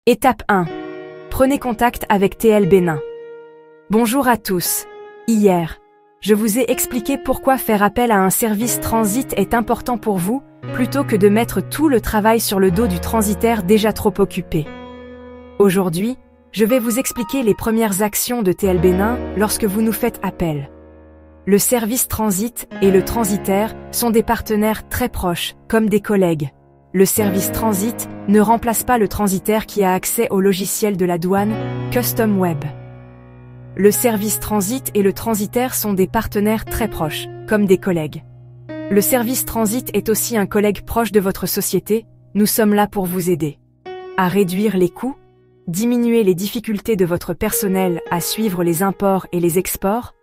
Étape 1. Prenez contact avec TL Bénin. Bonjour à tous. Hier, je vous ai expliqué pourquoi faire appel à un service transit est important pour vous, plutôt que de mettre tout le travail sur le dos du transitaire déjà trop occupé. Aujourd'hui, je vais vous expliquer les premières actions de TL Bénin lorsque vous nous faites appel. Le service transit et le transitaire sont des partenaires très proches, comme des collègues. Le service transit ne remplace pas le transitaire qui a accès au logiciel de la douane, Custom Web. Le service transit et le transitaire sont des partenaires très proches, comme des collègues. Le service transit est aussi un collègue proche de votre société, nous sommes là pour vous aider à réduire les coûts, diminuer les difficultés de votre personnel à suivre les imports et les exports,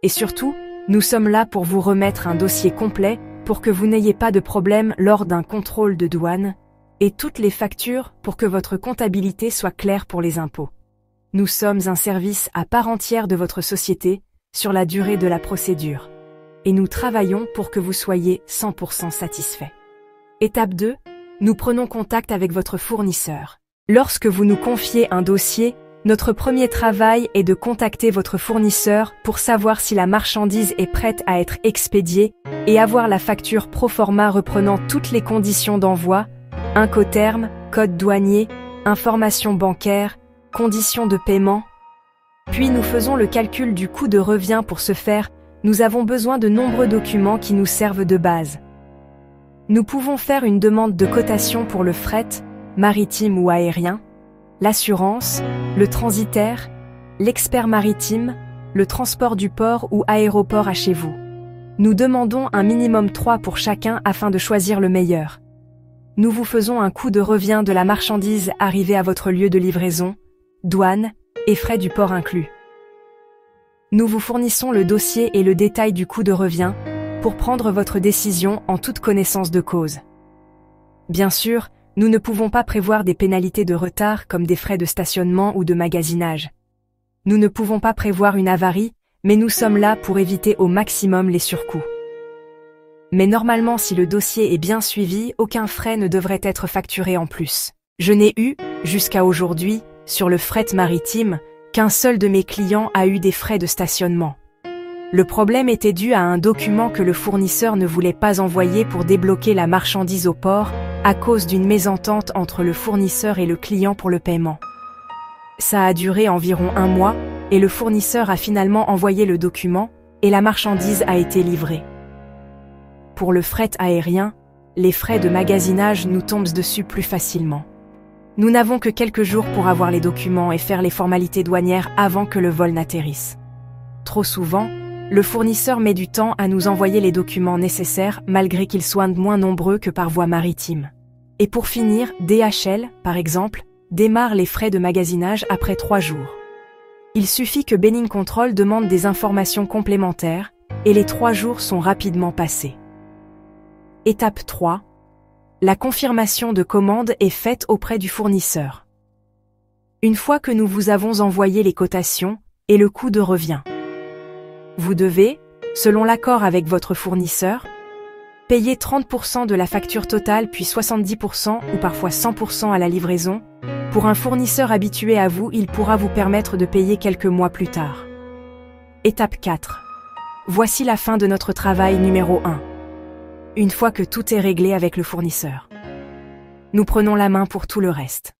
et surtout, nous sommes là pour vous remettre un dossier complet pour que vous n'ayez pas de problème lors d'un contrôle de douane, et toutes les factures pour que votre comptabilité soit claire pour les impôts. Nous sommes un service à part entière de votre société sur la durée de la procédure, et nous travaillons pour que vous soyez 100% satisfait. Étape 2. Nous prenons contact avec votre fournisseur. Lorsque vous nous confiez un dossier, notre premier travail est de contacter votre fournisseur pour savoir si la marchandise est prête à être expédiée et avoir la facture pro-forma reprenant toutes les conditions d'envoi, Incoterms, code douanier, informations bancaires, conditions de paiement. Puis nous faisons le calcul du coût de revient. Pour ce faire, nous avons besoin de nombreux documents qui nous servent de base. Nous pouvons faire une demande de cotation pour le fret, maritime ou aérien, l'assurance, le transitaire, l'expert maritime, le transport du port ou aéroport à chez vous. Nous demandons un minimum 3 pour chacun afin de choisir le meilleur. Nous vous faisons un coût de revient de la marchandise arrivée à votre lieu de livraison, douane et frais du port inclus. Nous vous fournissons le dossier et le détail du coût de revient pour prendre votre décision en toute connaissance de cause. Bien sûr, nous ne pouvons pas prévoir des pénalités de retard comme des frais de stationnement ou de magasinage. Nous ne pouvons pas prévoir une avarie, mais nous sommes là pour éviter au maximum les surcoûts. Mais normalement, si le dossier est bien suivi, aucun frais ne devrait être facturé en plus. Je n'ai eu, jusqu'à aujourd'hui, sur le fret maritime, qu'un seul de mes clients a eu des frais de stationnement. Le problème était dû à un document que le fournisseur ne voulait pas envoyer pour débloquer la marchandise au port, à cause d'une mésentente entre le fournisseur et le client pour le paiement. Ça a duré environ 1 mois, et le fournisseur a finalement envoyé le document, et la marchandise a été livrée. Pour le fret aérien, les frais de magasinage nous tombent dessus plus facilement. Nous n'avons que quelques jours pour avoir les documents et faire les formalités douanières avant que le vol n'atterrisse. Trop souvent, le fournisseur met du temps à nous envoyer les documents nécessaires malgré qu'ils soient moins nombreux que par voie maritime. Et pour finir, DHL, par exemple, démarre les frais de magasinage après 3 jours. Il suffit que Benning Control demande des informations complémentaires et les 3 jours sont rapidement passés. Étape 3. La confirmation de commande est faite auprès du fournisseur. Une fois que nous vous avons envoyé les cotations et le coût de revient, vous devez, selon l'accord avec votre fournisseur, payer 30% de la facture totale puis 70% ou parfois 100% à la livraison. Pour un fournisseur habitué à vous, il pourra vous permettre de payer quelques mois plus tard. Étape 4. Voici la fin de notre travail numéro 1. Une fois que tout est réglé avec le fournisseur, nous prenons la main pour tout le reste.